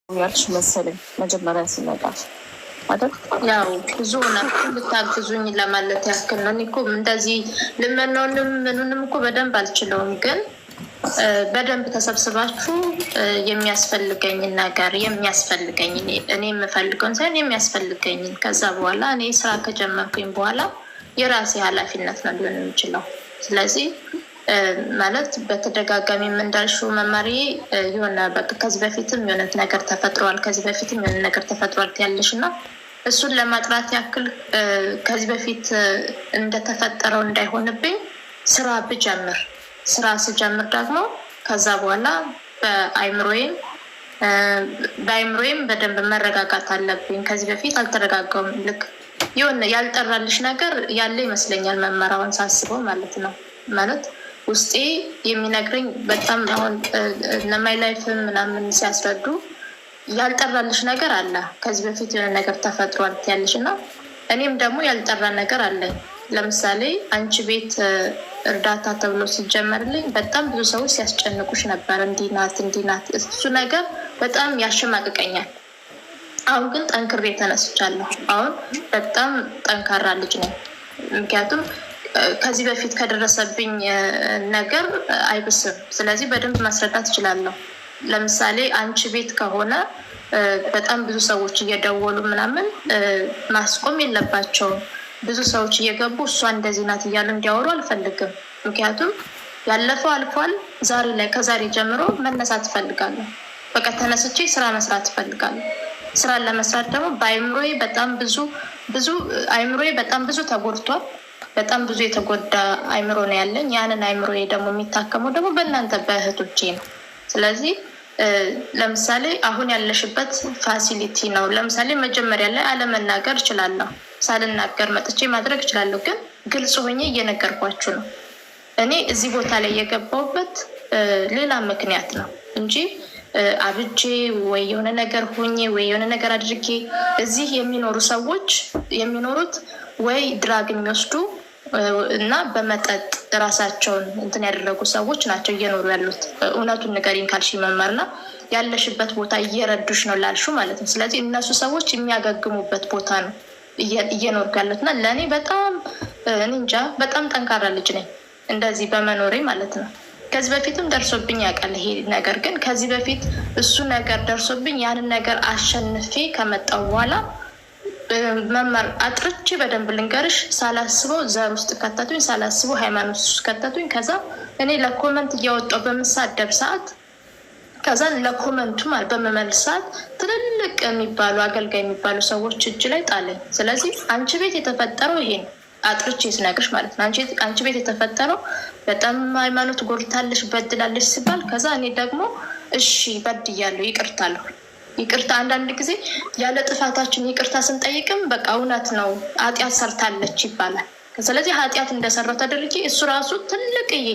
ያልሽ መሰለኝ መጀመሪያ ሲመጣ አይደል? ያው ብዙ ናችሁ ልታግዙኝ ለማለት ያክል ነው። እኔ እኮ እንደዚህ ልመናውንም ምኑንም እኮ በደንብ አልችለውም፣ ግን በደንብ ተሰብስባችሁ የሚያስፈልገኝን ነገር እኔ የምፈልገውን ሳይሆን የሚያስፈልገኝን ከዛ በኋላ እኔ ስራ ከጀመርኩኝ በኋላ የራሴ ኃላፊነት ነው ሊሆን የሚችለው። ስለዚህ ማለት በተደጋጋሚ እንዳልሽው መማሪ የሆነ በቃ ከዚህ በፊትም የሆነ ነገር ተፈጥሯል ያለሽ እና እሱን ለማጥራት ያክል ከዚህ በፊት እንደተፈጠረው እንዳይሆንብኝ ስራ ስጀምር ደግሞ ከዛ በኋላ በአይምሮዬም በደንብ መረጋጋት አለብኝ። ከዚህ በፊት አልተረጋጋውም። ልክ የሆነ ያልጠራልሽ ነገር ያለ ይመስለኛል መመራውን ሳስበው ማለት ነው። ማለት ውስጤ የሚነግረኝ በጣም አሁን ለማይ ላይፍ ምናምን ሲያስረዱ ያልጠራልሽ ነገር አለ። ከዚህ በፊት የሆነ ነገር ተፈጥሯል ያለሽ እና እኔም ደግሞ ያልጠራ ነገር አለኝ። ለምሳሌ አንቺ ቤት እርዳታ ተብሎ ሲጀመርልኝ በጣም ብዙ ሰዎች ሲያስጨንቁሽ ነበር። እንዲናት እሱ ነገር በጣም ያሸማቅቀኛል። አሁን ግን ጠንክሬ ተነስቻለሁ። አሁን በጣም ጠንካራ ልጅ ነኝ። ምክንያቱም ከዚህ በፊት ከደረሰብኝ ነገር አይብስም። ስለዚህ በደንብ ማስረዳት እችላለሁ። ለምሳሌ አንቺ ቤት ከሆነ በጣም ብዙ ሰዎች እየደወሉ ምናምን ማስቆም የለባቸውም። ብዙ ሰዎች እየገቡ እሷ እንደዚህ ናት እያሉ እንዲያወሩ አልፈልግም። ምክንያቱም ያለፈው አልፏል። ከዛሬ ጀምሮ መነሳት እፈልጋለሁ። በቃ ተነስቼ ስራ መስራት እፈልጋለሁ። ስራን ለመስራት ደግሞ በአይምሮዬ በጣም ብዙ ተጎድቷል። በጣም ብዙ የተጎዳ አይምሮ ነው ያለኝ። ያንን አይምሮዬ ደግሞ የሚታከመው ደግሞ በእናንተ በእህቶቼ ነው። ስለዚህ ለምሳሌ አሁን ያለሽበት ፋሲሊቲ ነው። ለምሳሌ መጀመሪያ ላይ አለመናገር እችላለሁ፣ ሳልናገር መጥቼ ማድረግ እችላለሁ። ግን ግልጽ ሆኜ እየነገርኳችሁ ነው። እኔ እዚህ ቦታ ላይ የገባሁበት ሌላ ምክንያት ነው እንጂ አብጄ ወይ የሆነ ነገር ሆኜ ወይ የሆነ ነገር አድርጌ እዚህ የሚኖሩ ሰዎች የሚኖሩት ወይ ድራግ የሚወስዱ እና በመጠጥ ራሳቸውን እንትን ያደረጉ ሰዎች ናቸው እየኖሩ ያሉት። እውነቱን ንገሪኝ ካልሽ መማርና ያለሽበት ቦታ እየረዱሽ ነው ላልሹ ማለት ነው። ስለዚህ እነሱ ሰዎች የሚያገግሙበት ቦታ ነው እየኖርኩ ያሉት እና ለእኔ በጣም እንጃ በጣም ጠንካራ ልጅ ነኝ እንደዚህ በመኖሬ ማለት ነው። ከዚህ በፊትም ደርሶብኝ ያውቃል ይሄ ነገር። ግን ከዚህ በፊት እሱ ነገር ደርሶብኝ ያንን ነገር አሸንፌ ከመጣው በኋላ መማር አጥርቼ በደንብ ልንገርሽ፣ ሳላስበው ዘር ውስጥ ከተቱኝ፣ ሳላስበው ሃይማኖት ውስጥ ከተቱኝ። ከዛ እኔ ለኮመንት እያወጣው በምሳደብ ሰዓት ከዛ ለኮመንቱ ማለት በመመልስ ሰዓት ትልልቅ የሚባሉ አገልጋይ የሚባሉ ሰዎች እጅ ላይ ጣለኝ። ስለዚህ አንቺ ቤት የተፈጠረው ይሄ ነው አጥርቼ ስነግርሽ ማለት ነው። አንቺ ቤት የተፈጠረው በጣም ሃይማኖት ጎልታለሽ በድላለሽ ሲባል ከዛ እኔ ደግሞ እሺ በድያለሁ ይቅርታ አንዳንድ ጊዜ ያለ ጥፋታችን ይቅርታ ስንጠይቅም በቃ እውነት ነው ኃጢአት ሰርታለች ይባላል። ስለዚህ ኃጢአት እንደሰራው ተደርጌ እሱ ራሱ ትልቅዬ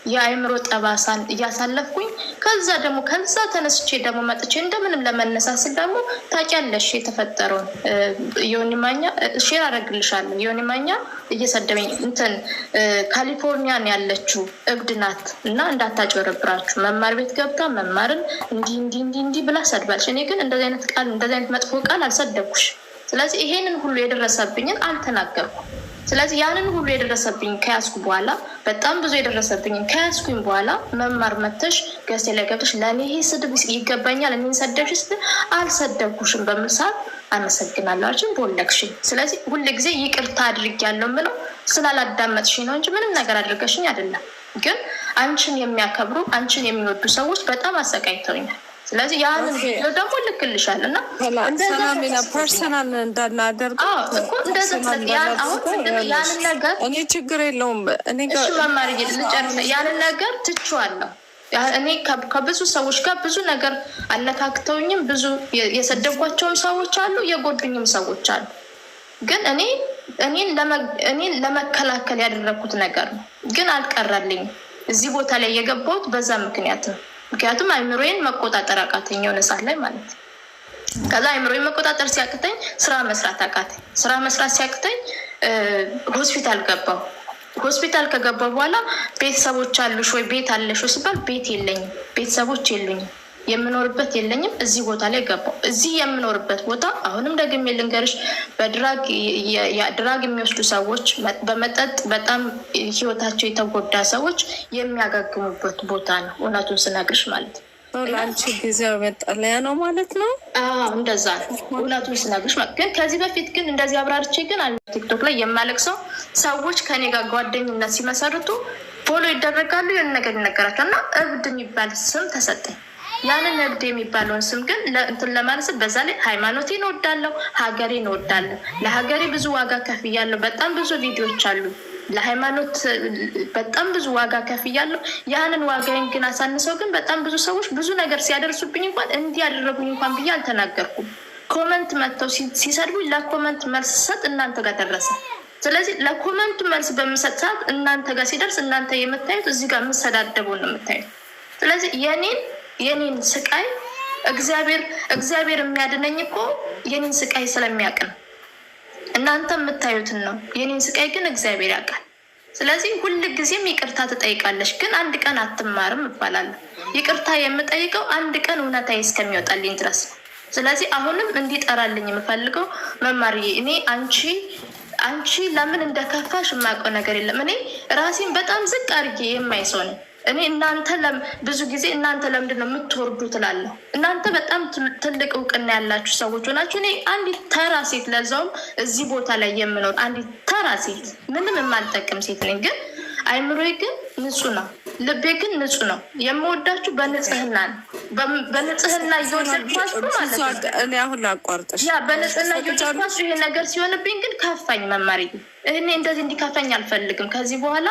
የአእምሮ ጠባሳን እያሳለፍኩኝ ከዛ ተነስቼ ደግሞ መጥቼ እንደምንም ለመነሳስል ደግሞ ታውቂያለሽ የተፈጠረውን ዮኒ ማኛ ሼር አደርግልሻለሁ። ዮኒ ማኛ እየሰደበኝ ካሊፎርኒያን ያለችው እብድ ናት እና እንዳታጭበረብራችሁ መማር ቤት ገብታ መማርን እንዲህ ብላ ሰድባለች። እኔ ግን እንደዚህ አይነት መጥፎ ቃል አልሰደብኩሽ። ስለዚህ ይሄንን ሁሉ የደረሰብኝን አልተናገርኩም። ስለዚህ ያንን ሁሉ የደረሰብኝ ከያዝኩ በኋላ በጣም ብዙ የደረሰብኝን ከያዝኩኝ በኋላ መማር መተሽ ገስቴ ላይ ገብተሽ ለእኔ ይሄ ስድብ ይገባኛል እኔን ሰደብሽ ስትል አልሰደብኩሽም በምል ሰዓት አመሰግናለሁ በወለቅሽኝ። ስለዚህ ሁሉ ጊዜ ይቅርታ አድርጊያለሁ የምለው ስላላዳመጥሽኝ ነው እንጂ ምንም ነገር አድርገሽኝ አይደለም። ግን አንቺን የሚያከብሩ አንቺን የሚወዱ ሰዎች በጣም አሰቃይተውኛል። ስለዚህ ያንን ቪዲዮ ደግሞ ልክልሻል እና ሰላሚና ፐርሰናል እንዳናደርገው ያንን ነገር እኔ ችግር የለውም እኔ መማር ልጨርስ ያንን ነገር ትቼዋለሁ። እኔ ከብዙ ሰዎች ጋር ብዙ ነገር አነካክተውኝም ብዙ የሰደብኳቸውም ሰዎች አሉ፣ የጎዱኝም ሰዎች አሉ። ግን እኔን ለመከላከል ያደረግኩት ነገር ነው። ግን አልቀረልኝም። እዚህ ቦታ ላይ የገባሁት በዛ ምክንያት ነው። ምክንያቱም አይምሮዬን መቆጣጠር አቃተኝ የሆነ ሰዓት ላይ ማለት ነው። ከዛ አይምሮዬን መቆጣጠር ሲያቅተኝ ስራ መስራት አቃተኝ። ስራ መስራት ሲያቅተኝ ሆስፒታል ገባሁ። ሆስፒታል ከገባሁ በኋላ ቤተሰቦች አሉሽ ወይ ቤት አለሽ ወይ ሲባል ቤት የለኝም፣ ቤተሰቦች የሉኝም። የምኖርበት የለኝም። እዚህ ቦታ ላይ ገባሁ። እዚህ የምኖርበት ቦታ አሁንም ደግሜ ልንገርሽ፣ ድራግ የሚወስዱ ሰዎች፣ በመጠጥ በጣም ህይወታቸው የተጎዳ ሰዎች የሚያጋግሙበት ቦታ ነው። እውነቱን ስነግርሽ ማለት ነው። ለአንቺ ጊዜው መጠለያ ነው ማለት ነው። እንደዛ ነው እውነቱን ስነግርሽ። ግን ከዚህ በፊት ግን እንደዚህ አብራርቼ ግን ቲክቶክ ላይ የማለቅሰው ሰዎች ከኔ ጋር ጓደኝነት ሲመሰርቱ ፎሎ ይደረጋሉ፣ የሆነ ነገር ይነገራቸው እና እብድ የሚባል ስም ተሰጠኝ። ያንን እብድ የሚባለውን ስም ግን እንትን ለማለት በዛ ላይ ሃይማኖቴን እወዳለሁ፣ ሀገሬን እወዳለሁ። ለሀገሬ ብዙ ዋጋ ከፍያለሁ። በጣም ብዙ ቪዲዮዎች አሉ። ለሃይማኖት በጣም ብዙ ዋጋ ከፍያለሁ። ያንን ዋጋዬን ግን አሳንሰው ግን በጣም ብዙ ሰዎች ብዙ ነገር ሲያደርሱብኝ እንኳን እንዲህ ያደረጉኝ እንኳን ብዬ አልተናገርኩም። ኮመንት መጥተው ሲሰድቡኝ ለኮመንት መልስ ሰጥ እናንተ ጋር ደረሰ። ስለዚህ ለኮመንቱ መልስ በምሰጥ ሰዓት እናንተ ጋር ሲደርስ እናንተ የምታዩት እዚህ ጋር የምሰዳደበው ነው የምታዩት። ስለዚህ የኔን ስቃይ እግዚአብሔር የሚያድነኝ እኮ የኔን ስቃይ ስለሚያውቅ ነው። እናንተ የምታዩትን ነው። የኔን ስቃይ ግን እግዚአብሔር ያውቃል። ስለዚህ ሁል ጊዜም ይቅርታ ትጠይቃለሽ፣ ግን አንድ ቀን አትማርም እባላለሁ። ይቅርታ የምጠይቀው አንድ ቀን እውነታዬ እስከሚወጣልኝ ድረስ ነው። ስለዚህ አሁንም እንዲጠራልኝ የምፈልገው መማርዬ፣ እኔ አንቺ ለምን እንደከፋሽ የማውቀው ነገር የለም። እኔ ራሴን በጣም ዝቅ አድርጌ የማይ ሰው ነኝ። እኔ እናንተ ብዙ ጊዜ እናንተ ለምንድን ነው የምትወርዱ ትላለሁ። እናንተ በጣም ትልቅ እውቅና ያላችሁ ሰዎች ሆናችሁ፣ እኔ አንዲት ተራ ሴት፣ ለዛውም እዚህ ቦታ ላይ የምኖር አንዲት ተራ ሴት፣ ምንም የማልጠቅም ሴት ነኝ። ግን አይምሮዬ ግን ንጹህ ነው፣ ልቤ ግን ንጹህ ነው። የምወዳችሁ በንጽህና ነው። በንጽህና እየወሰድኳችሁ ማለት ነው። እኔ አሁን ላቋርጥሽ። በንጽህና እየወሰድኳችሁ ይሄ ነገር ሲሆንብኝ ግን ከፋኝ። መማሪ እኔ እንደዚህ እንዲከፋኝ አልፈልግም። ከዚህ በኋላ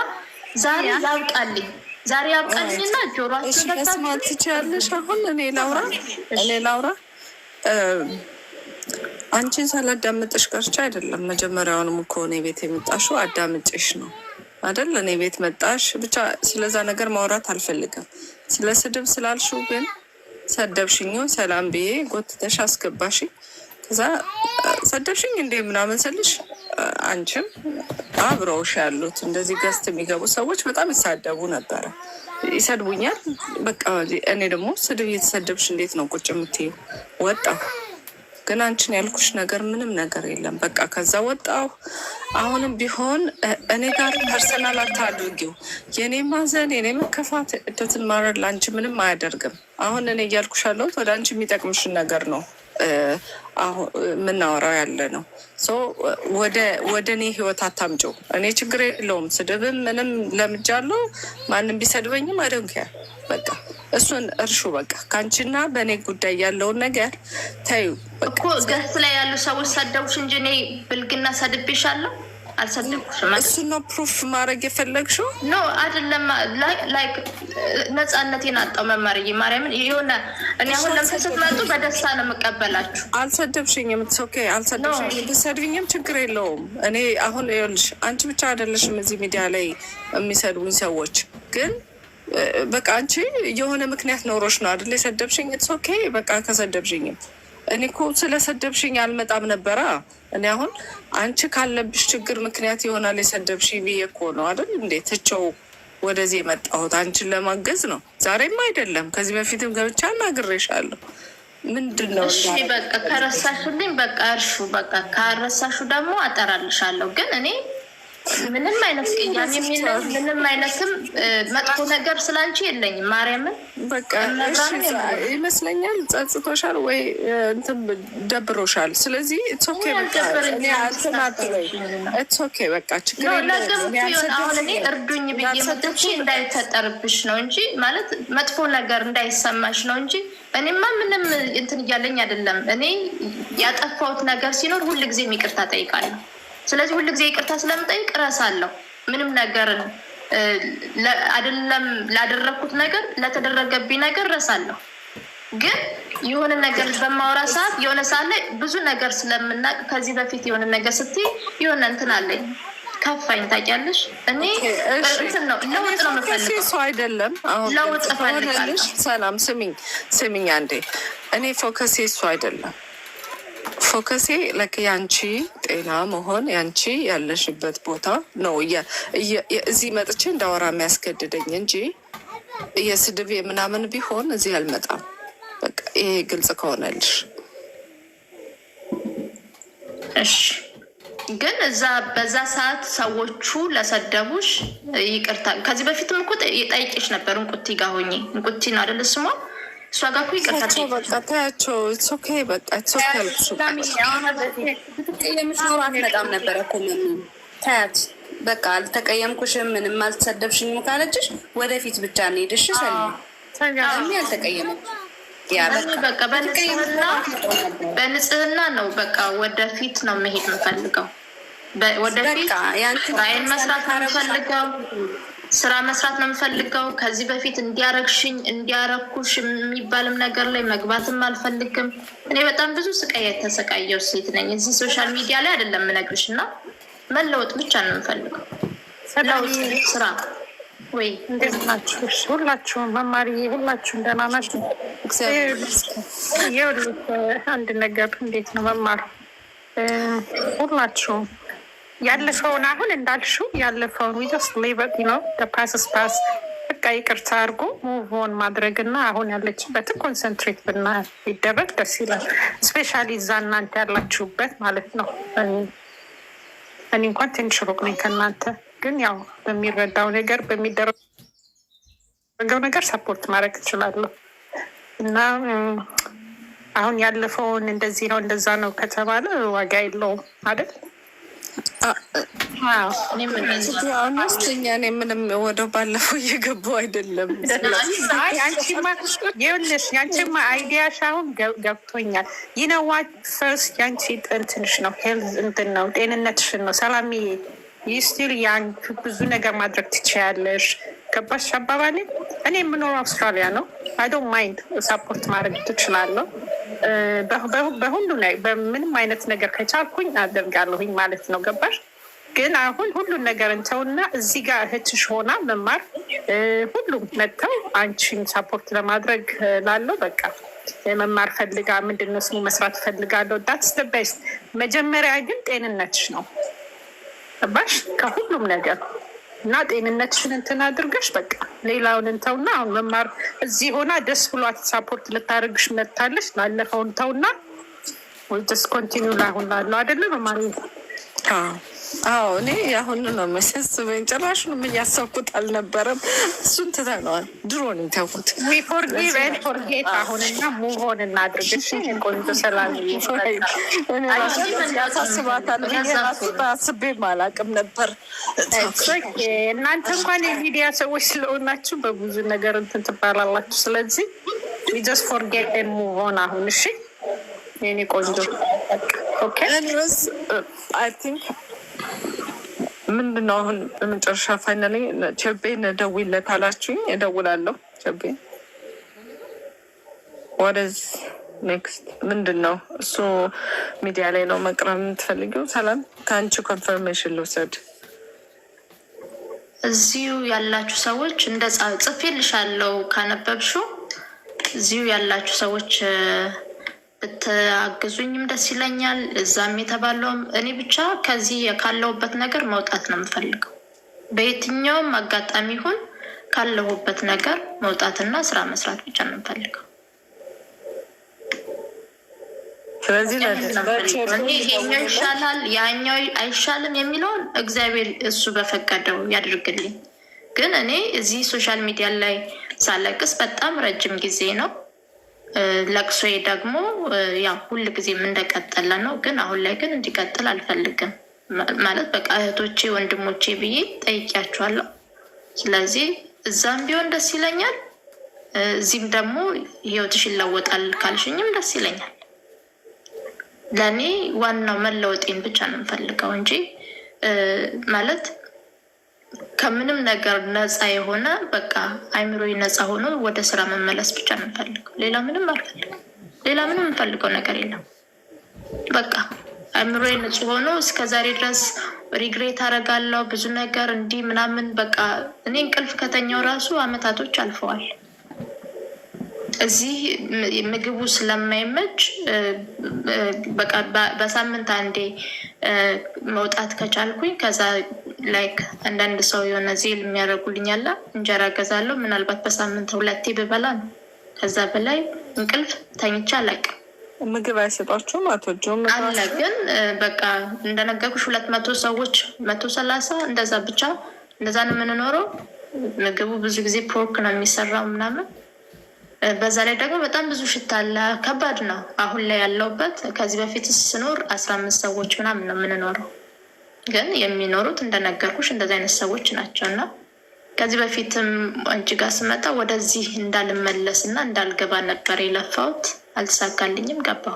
ዛሬ ያብቃልኝና ጆሮአችን መስማት ትችያለሽ። አሁን እኔ ላውራ አንቺን ሳላዳምጥሽ ቀርቼ አይደለም። መጀመሪያውንም እኮ እኔ ቤት የመጣሽው አዳምጭሽ ነው አይደል? እኔ ቤት መጣሽ ብቻ ስለዛ ነገር ማውራት አልፈልግም። ስለ ስድብ ስላልሽው ግን ሰደብሽኝ፣ ሰላም ብዬ ጎትተሽ አስገባሽ። ከዛ ሰደብሽኝ እንዴ ምናምን ስልሽ አንቺም አብረውሽ ያሉት እንደዚህ ገስት የሚገቡ ሰዎች በጣም ይሳደቡ ነበረ፣ ይሰድቡኛል። በቃ እኔ ደግሞ ስድብ እየተሰደብሽ እንዴት ነው ቁጭ የምትይው? ወጣሁ። ግን አንቺን ያልኩሽ ነገር ምንም ነገር የለም። በቃ ከዛ ወጣሁ። አሁንም ቢሆን እኔ ጋር ፐርሰናል አታድርጊው። የኔ ማዘን የኔ መከፋት እደትን ማረር ለአንቺ ምንም አያደርግም። አሁን እኔ እያልኩሽ ያለሁት ወደ አንቺ የሚጠቅምሽን ነገር ነው አሁን የምናወራው ያለ ነው። ወደ እኔ ህይወት አታምጪው። እኔ ችግር የለውም ስድብም ምንም ለምጃለሁ። ማንም ቢሰድበኝም አደንኪያ በቃ እሱን እርሹ። በቃ ከአንቺና በእኔ ጉዳይ ያለውን ነገር ታዩ። እኮ ገስ ላይ ያሉ ሰዎች ሰደቡሽ እንጂ እኔ ብልግና ሰድቤሻለሁ? አልሰደብኩሽም። እሱን ነው ፕሩፍ ማድረግ የፈለግሽው? ኖ አይደለም። ላይክ ነፃነቴን አጣው። መማርዬ ማርያምን የሆነ እኔ አሁን ለምሳሌ ስትመጡ በደስታ ነው የምቀበላችሁ። አልሰደብሽኝም። ኦኬ አልሰደብሽኝም። ብትሰድብኝም ችግር የለውም። እኔ አሁን ይኸውልሽ አንቺ ብቻ አይደለሽም እዚህ ሚዲያ ላይ የሚሰድቡኝ ሰዎች። ግን በቃ አንቺ የሆነ ምክንያት ኖሮሽ ነው አይደል የሰደብሽኝ? ኦኬ በቃ ከሰደብሽኝም እኔ እኮ ስለሰደብሽኝ አልመጣም ነበራ። እኔ አሁን አንቺ ካለብሽ ችግር ምክንያት ይሆናል የሰደብሽ ብዬ እኮ ነው አይደል እንዴ ትቼው ወደዚህ የመጣሁት አንቺን ለማገዝ ነው። ዛሬም አይደለም ከዚህ በፊትም ገብቻ እናግሬሻለሁ። ምንድን ነው? እሺ በቃ ከረሳሹልኝ በቃ እርሹ። በቃ ካረሳሹ ደግሞ አጠራልሻለሁ። ግን እኔ ምንም አይነት ቅያሜ የሚለው ምንም አይነትም መጥፎ ነገር ስላንቺ የለኝም። ማርያምን በቃ ይመስለኛል ጸጽቶሻል ወይ እንትን ደብሮሻል። ስለዚህ ኦኬ በቃ ችግር የለም። አሁን እኔ እርዱኝ ብዬ መጥቼ እንዳይፈጠርብሽ ነው እንጂ ማለት መጥፎ ነገር እንዳይሰማሽ ነው እንጂ እኔማ ምንም እንትን እያለኝ አይደለም። እኔ ያጠፋሁት ነገር ሲኖር ሁልጊዜም ይቅርታ ጠይቃለሁ። ስለዚህ ሁሉ ጊዜ ይቅርታ ስለምጠይቅ እረሳለሁ። ምንም ነገርን አይደለም ላደረግኩት ነገር ለተደረገብኝ ነገር እረሳለሁ። ግን የሆነ ነገር በማወራ ሰዓት የሆነ ሰዓት ላይ ብዙ ነገር ስለምናቅ ከዚህ በፊት የሆነ ነገር ስትይ የሆነ እንትን አለኝ ከፋኝ። ታውቂያለሽ እኔ እንትን ነው ለውጥ ነው የምፈልገው። ሰው አይደለም አሁን ለውጥ እፈልጋለሁ። ሰላም ስሚኝ አንዴ። እኔ ፎከሴ እሱ አይደለም። ፎከሴ ያንቺ ጤና መሆን ያንቺ ያለሽበት ቦታ ነው እዚህ መጥቼ እንዳወራ የሚያስገድደኝ እንጂ የስድብ ምናምን ቢሆን እዚህ አልመጣም። በቃ ይሄ ግልጽ ከሆነልሽ እሺ። ግን በዛ ሰዓት ሰዎቹ ለሰደቡሽ ይቅርታ፣ ከዚህ በፊትም እኮ ጠይቄሽ ነበር። እንቁቲ ጋር ሆኜ እንቁቲ ነው አይደል ስሟ? እሷ ጋር እኮ ይቅርታ በቃ ታያቸው። ኦኬ በቃ ብትቀየምሽ ኖሮ አትመጣም ነበረ እኮ ታያት። በቃ አልተቀየምኩሽም፣ ምንም አልተሰደብሽኝም ካለችሽ ወደፊት ብቻ እንሄድሽ። ሰሚ አልተቀየመች በቃ በንጽህና ነው። በቃ ወደፊት ነው መሄድ የምፈልገው። ወደፊት ስራዬን መስራት ነው የምፈልገው። ስራ መስራት ነው የምፈልገው። ከዚህ በፊት እንዲያረግሽኝ እንዲያረኩሽ የሚባልም ነገር ላይ መግባትም አልፈልግም። እኔ በጣም ብዙ ስቃይ የተሰቃየው ሴት ነኝ። እዚህ ሶሻል ሚዲያ ላይ አይደለም የምነግርሽ እና መለወጥ ብቻ ነው የምፈልገው። ስራ ወይ እንዴት ናችሁ? ሁላችሁም መማሪ ሁላችሁም ደህና ናችሁ? ይኸውልሽ አንድ ነገር እንዴት ነው መማር ሁላችሁም ያለፈውን አሁን እንዳልሽው ያለፈውን ዊጀስት ሌበት ነው ፓስስ ፓስ በቃ ይቅርታ አድርጎ ሙቭን ማድረግ እና አሁን ያለችበትን ኮንሰንትሬት ብና ይደረግ ደስ ይላል። ስፔሻሊ እዛ እናንተ ያላችሁበት ማለት ነው። እኔ እንኳን ትንሽ ሩቅ ነኝ ከእናንተ ግን ያው በሚረዳው ነገር በሚደረገው ነገር ሰፖርት ማድረግ እችላለሁ እና አሁን ያለፈውን እንደዚህ ነው እንደዛ ነው ከተባለ ዋጋ የለውም አይደል? አነስተኛ እኔ ምንም ወደው ባለፈው እየገባው አይደለም። ይኸውልሽ ያንቺማ አይዲያሽ አሁን ገብቶኛል። ይነዋት ፈርስት ያንቺ እንትንሽ ነው ሄልዝ እንትን ነው ጤንነትሽን ነው ሰላምዬ ይስቲል ያን ብዙ ነገር ማድረግ ትችያለሽ። ገባሽ አባባሌ? እኔ የምኖረው አውስትራሊያ ነው። አይ ዶንት ማይንድ ሳፖርት ማድረግ ትችላለሁ። በሁሉ ላይ በምንም አይነት ነገር ከቻልኩኝ አደርጋለሁኝ ማለት ነው። ገባሽ? ግን አሁን ሁሉን ነገር እንተውና እዚህ ጋር እህትሽ ሆና መማር ሁሉም መጥተው አንቺን ሳፖርት ለማድረግ ላለው በቃ መማር ፈልጋ ምንድነው ስሙ መስራት ፈልጋለሁ። ዳትስ ዘ ቤስት። መጀመሪያ ግን ጤንነትሽ ነው ባሽ ከሁሉም ነገር እና ጤንነትሽን እንትን አድርገሽ በቃ ሌላውን እንተውና አሁን መማር እዚህ ሆና ደስ ብሏት ሳፖርት ልታደርግሽ መጥታለች። ላለፈውን ተውና ወይስ ኮንቲኒው ላሁን ላለው አይደለም መማር። አዎ እኔ አሁን ነው የሚያሳስበኝ። ጭራሹንም እያሰብኩት አልነበረም። እሱን ትተነዋል። ድሮ ነው የተውኩት። ፎርጌት አሁንና ሙቭ ኦን እናድርግሽ። ቆንጆ ሰላም ያሳስባታል ብዬ ራሱ አስቤም አላውቅም ነበር። እናንተ እንኳን የሚዲያ ሰዎች ስለሆናችሁ በብዙ ነገር እንትን ትባላላችሁ። ስለዚህ ጀስት ፎርጌት ሙቭ ኦን አሁን። እሺ የኔ ቆንጆ አይ ቲንክ ምንድነው አሁን በመጨረሻ ፋይናሊ ቸቤን ደውይለት አላችሁኝ። እደውላለሁ። ቸቤ ወደዝ ኔክስት ምንድን ነው እሱ ሚዲያ ላይ ነው መቅረብ የምትፈልጊው? ሰላም ከአንቺ ኮንፈርሜሽን ልውሰድ። እዚሁ ያላችሁ ሰዎች እንደ ጽፌልሻለሁ ካነበብሽው እዚሁ ያላችሁ ሰዎች ብትአግዙኝም ደስ ይለኛል። እዛም የተባለውም እኔ ብቻ ከዚህ ካለሁበት ነገር መውጣት ነው የምፈልገው። በየትኛውም አጋጣሚ ይሁን ካለሁበት ነገር መውጣትና ስራ መስራት ብቻ ነው የምፈልገው። ስለዚህ ይሄኛው ይሻላል ያኛው አይሻልም የሚለውን እግዚአብሔር እሱ በፈቀደው ያድርግልኝ። ግን እኔ እዚህ ሶሻል ሚዲያ ላይ ሳለቅስ በጣም ረጅም ጊዜ ነው። ለቅሶዬ ደግሞ ያው ሁል ጊዜም እንደቀጠለ ነው። ግን አሁን ላይ ግን እንዲቀጥል አልፈልግም። ማለት በቃ እህቶቼ ወንድሞቼ ብዬ ጠይቂያቸዋለሁ። ስለዚህ እዛም ቢሆን ደስ ይለኛል፣ እዚህም ደግሞ ህይወትሽ ይለወጣል ካልሽኝም ደስ ይለኛል። ለእኔ ዋናው መለወጤን ብቻ ነው የምፈልገው እንጂ ማለት ከምንም ነገር ነፃ የሆነ በቃ አይምሮዬ ነፃ ሆኖ ወደ ስራ መመለስ ብቻ ነው የምፈልገው። ሌላ ምንም አልፈልግም። ሌላ ምንም የምፈልገው ነገር የለም። በቃ አይምሮዬ ንጹህ ሆኖ እስከዛሬ ድረስ ሪግሬት አደርጋለሁ ብዙ ነገር እንዲህ ምናምን በቃ እኔ እንቅልፍ ከተኛው ራሱ አመታቶች አልፈዋል። እዚህ ምግቡ ስለማይመች በቃ በሳምንት አንዴ መውጣት ከቻልኩኝ ከዛ ላይክ አንዳንድ ሰው የሆነ ዜል የሚያደርጉልኝ አለ እንጀራ ገዛለሁ። ምናልባት በሳምንት 2 ብበላ ነው። ከዛ በላይ እንቅልፍ ተኝቼ አላውቅም። ምግብ አይሰጧችሁም? አትወጂውም? አለ ግን በቃ እንደነገርኩሽ 200 ሰዎች 130 እንደዛ ብቻ እንደዛ ነው የምንኖረው። ምግቡ ብዙ ጊዜ ፖርክ ነው የሚሰራው ምናምን። በዛ ላይ ደግሞ በጣም ብዙ ሽታ አለ። ከባድ ነው። አሁን ላይ ያለውበት ከዚህ በፊት ስኖር 15 ሰዎች ምናምን ነው የምንኖረው። ግን የሚኖሩት እንደነገርኩሽ እንደዚህ አይነት ሰዎች ናቸው። እና ከዚህ በፊትም አንቺ ጋር ስመጣ ወደዚህ እንዳልመለስ እና እንዳልገባ ነበር የለፋሁት። አልተሳካልኝም፣ ገባሁ።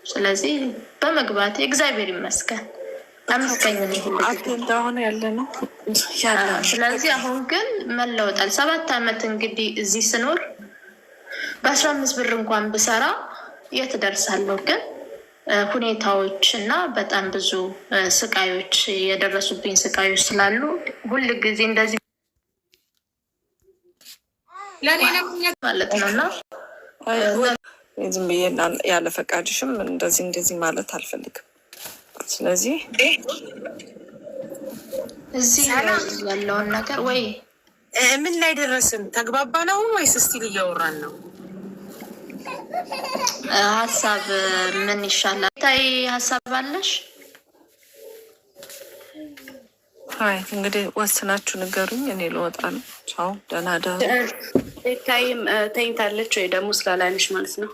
ስለዚህ በመግባት እግዚአብሔር ይመስገን አመስገኝ እንደሆነ ያለ ነው። ስለዚህ አሁን ግን መለወጣል። 7 ዓመት እንግዲህ እዚህ ስኖር በ15 ብር እንኳን ብሰራ የት ደርሳለሁ? ግን ሁኔታዎች እና በጣም ብዙ ስቃዮች የደረሱብኝ ስቃዮች ስላሉ ሁል ጊዜ እንደዚህ ማለት ነው እና ዝም ብዬ ያለ ፈቃድሽም እንደዚህ ማለት አልፈልግም። ስለዚህ እዚህ ያለውን ነገር ወይ ምን ላይ ደረስን? ተግባባ ነው ወይስ ስቲል እያወራን ነው? ሀሳብ ምን ይሻላል? ታይ ሀሳብ አለሽ? አይ እንግዲህ ወስናችሁ ንገሩኝ። እኔ ልወጣ ነው። ቻው፣ ደህና ደሩ። ታይም ተኝታለች ወይ ደግሞ ስላላለች ማለት ነው።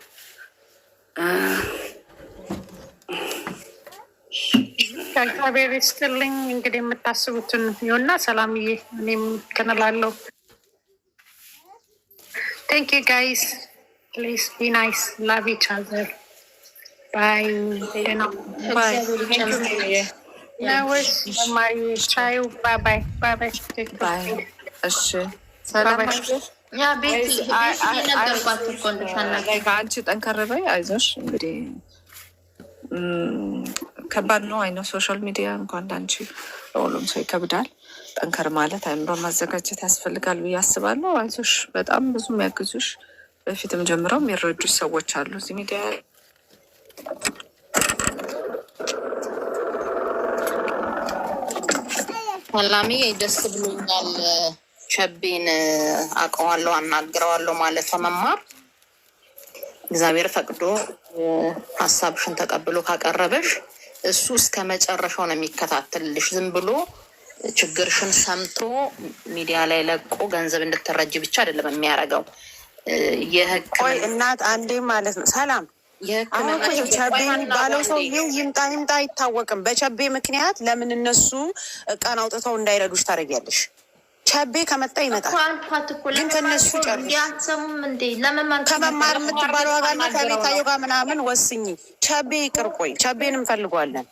እግዚአብሔር ይስጥልኝ። እንግዲህ የምታስቡትን ይሁንና ሰላምዬ፣ እኔም ከነላለው ቴንክ ዩ ጋይስ ፕሊዝ ቢ ናይስ ላቭ ኢች አዘር ባይ ባይ ነወስ ማሪ ቻዩ ባይ ባይ ባይ ባይ ባይ። እሺ ሰላም ያ ቤት ነገርኳት እኮ ከአንቺ ጠንከር በይ፣ አይዞሽ። እንግዲህ ከባድ ነው። አይነው ሶሻል ሚዲያ እንኳን ለአንቺ ለሁሉም ሰው ይከብዳል። ጠንከር ማለት አይምሮ ማዘጋጀት ያስፈልጋል ብዬ አስባለሁ። አይዞሽ፣ በጣም ብዙ የሚያግዙሽ በፊትም ጀምረው የሚረዱሽ ሰዎች አሉ እዚህ ሚዲያ። ሰላሜ ደስ ብሎኛል። ሸቤን አውቀዋለሁ፣ አናግረዋለሁ ማለት መማር እግዚአብሔር ፈቅዶ ሀሳብሽን ተቀብሎ ካቀረበሽ እሱ እስከ መጨረሻው ነው የሚከታተልልሽ። ዝም ብሎ ችግርሽን ሰምቶ ሚዲያ ላይ ለቆ ገንዘብ እንድትረጅ ብቻ አይደለም የሚያደርገው። ቆይ እናት አንዴ ማለት ነው። ሰላም ቸቤ የሚባለው ሰውዬው ይምጣ አይታወቅም። በቸቤ ምክንያት ለምን እነሱ ቀን አውጥተው እንዳይረዱሽ ታደርጊያለሽ? ቸቤ ከመጣ ይመጣል፣ ግን ከነሱ ከመማር የምትባለው ዋጋና ከቤታየው ጋር ምናምን ወስኝ። ቸቤ ይቅር። ቆይ ቸቤን እንፈልጓለን።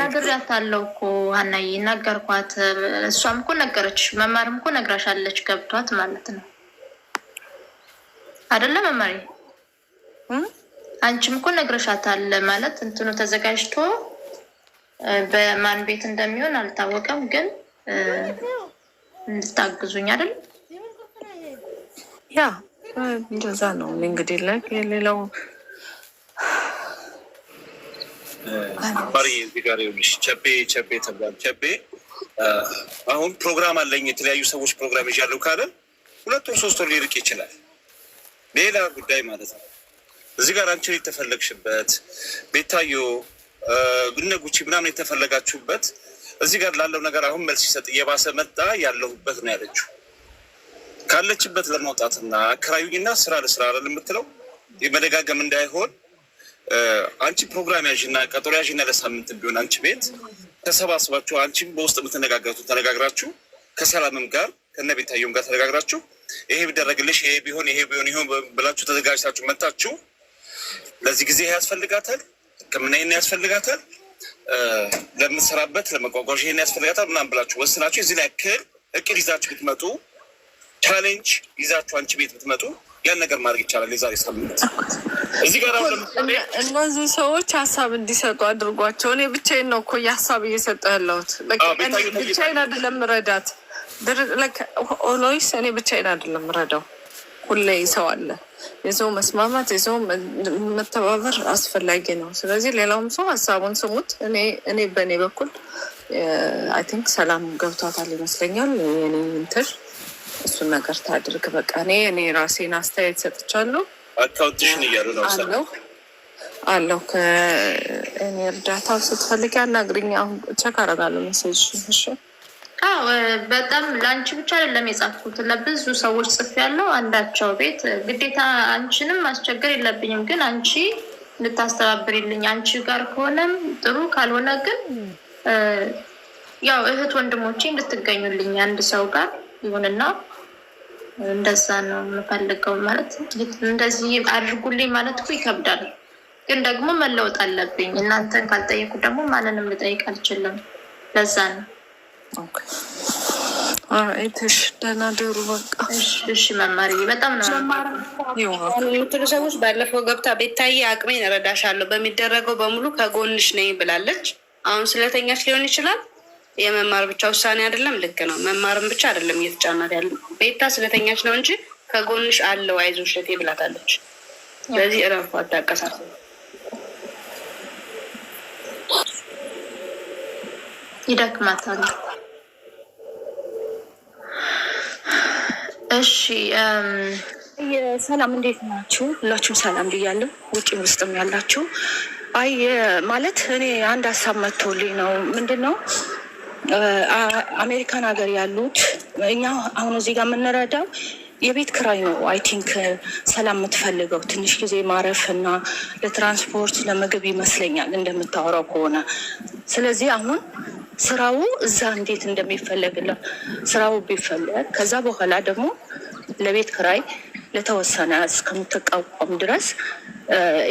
ነግሬያታለሁ እኮ ሀናዬ፣ ነገርኳት። እሷም እኮ ነገረች፣ መማርም እኮ ነግራሻለች። ገብቷት ማለት ነው አይደለም መማሪ? አንቺም እኮ ነግረሻታል ማለት እንትኑ ተዘጋጅቶ በማን ቤት እንደሚሆን አልታወቀም፣ ግን እንድታግዙኝ አይደል? ያ እንደዛ ነው እንግዲህ። ሌላው ባሪ እዚህ ጋር ይኸውልሽ፣ ቸቤ ተብሏል። ቸቤ አሁን ፕሮግራም አለኝ የተለያዩ ሰዎች ፕሮግራም ይዣለሁ ካለ 2 ወር 3 ወር ሊርቅ ይችላል። ሌላ ጉዳይ ማለት ነው። እዚህ ጋር አንቺ የተፈለግሽበት ቤታዮ ጉነጉቺ ምናምን የተፈለጋችሁበት እዚህ ጋር ላለው ነገር አሁን መልስ ሲሰጥ እየባሰ መጣ ያለሁበት ነው ያለችው። ካለችበት ለማውጣትና አከራዩኝና ስራ ለስራ የምትለው የመደጋገም እንዳይሆን አንቺ ፕሮግራም ያዥና ቀጠሮ ያዥና ለሳምንት ቢሆን አንቺ ቤት ተሰባስባችሁ አንቺም በውስጥ የምትነጋገሩት ተነጋግራችሁ ከሰላምም ጋር ከነ ቤታየውም ጋር ተነጋግራችሁ ይሄ ቢደረግልሽ ይሄ ቢሆን ይሆን ብላችሁ ተዘጋጅታችሁ መጣችሁ። ለዚህ ጊዜ ያስፈልጋታል፣ ሕክምና ይሄን ያስፈልጋታል፣ ለምትሰራበት ለመጓጓዣ ይሄን ያስፈልጋታል ምናምን ብላችሁ ወስናችሁ እዚህ ላይ እቅድ ይዛችሁ ብትመጡ፣ ቻሌንጅ ይዛችሁ አንቺ ቤት ብትመጡ ያን ነገር ማድረግ ይቻላል። የዛሬ ሳምንት እዚህ ጋር እነዚህ ሰዎች ሀሳብ እንዲሰጡ አድርጓቸው። እኔ ብቻዬን ነው እኮ የሀሳብ እየሰጠሁ ያለሁት። ብቻዬን አይደለም ረዳት ኦሎይስ እኔ ብቻዬን አይደለም ረዳው። ሁሌ ሰው አለ። የሰው መስማማት የሰው መተባበር አስፈላጊ ነው። ስለዚህ ሌላውም ሰው ሀሳቡን ስሙት። እኔ በእኔ በኩል አይ ቲንክ ሰላም ገብቷታል ይመስለኛል። የኔ እንትን እሱን ነገር ታድርግ በቃ። እኔ ራሴን አስተያየት ሰጥቻለሁ። አካውንትሽን እያሉ ነው አለው ከእኔ እርዳታ ስትፈልግ ያናግሪኝ። አሁን ቸክ አደርጋለሁ ሜሴጅ። እሺ በጣም ለአንቺ ብቻ አይደለም የጻፍኩት፣ ለብዙ ሰዎች ጽፍ ያለው አንዳቸው ቤት ግዴታ አንቺንም ማስቸገር የለብኝም፣ ግን አንቺ ልታስተባብሪልኝ አንቺ ጋር ከሆነም ጥሩ፣ ካልሆነ ግን ያው እህት ወንድሞቼ እንድትገኙልኝ አንድ ሰው ጋር ይሁንና እንደዛ ነው የምፈልገው። ማለት እንደዚህ አድርጉልኝ ማለት እኮ ይከብዳል፣ ግን ደግሞ መለወጥ አለብኝ። እናንተን ካልጠየቁ ደግሞ ማንንም ልጠይቅ አልችልም። ለዛ ነው። አይተሽ ደህና ደሩ። በቃ እሺ መማርዬ፣ በጣም ነው የምትሉ ሰዎች ባለፈው ገብታ ቤታዬ አቅሜን እረዳሻለሁ በሚደረገው በሙሉ ከጎንሽ ነኝ ብላለች። አሁን ስለተኛች ሊሆን ይችላል። የመማር ብቻ ውሳኔ አይደለም። ልክ ነው። መማርም ብቻ አይደለም እየተጫናት ያለ ቤታ ስለተኛች ነው እንጂ ከጎንሽ አለው አይዞሽ እህቴ ብላታለች። ስለዚህ እረፉ፣ አታቀሳት። ይደክማታል። እሺ ሰላም፣ እንዴት ናችሁ? ሁላችሁም ሰላም ብያለሁ። ውጭም ውስጥም ያላችሁ። አይ ማለት እኔ አንድ ሀሳብ መጥቶልኝ ነው። ምንድን ነው አሜሪካን ሀገር ያሉት እኛ አሁን እዚህ ጋር የምንረዳው የቤት ክራይ ነው። አይ ቲንክ ሰላም የምትፈልገው ትንሽ ጊዜ ማረፍ እና ለትራንስፖርት ለምግብ ይመስለኛል እንደምታወራው ከሆነ። ስለዚህ አሁን ስራው እዛ እንዴት እንደሚፈለግላ ስራው ቢፈለግ ከዛ በኋላ ደግሞ ለቤት ክራይ ለተወሰነ እስከምትቋቋም ድረስ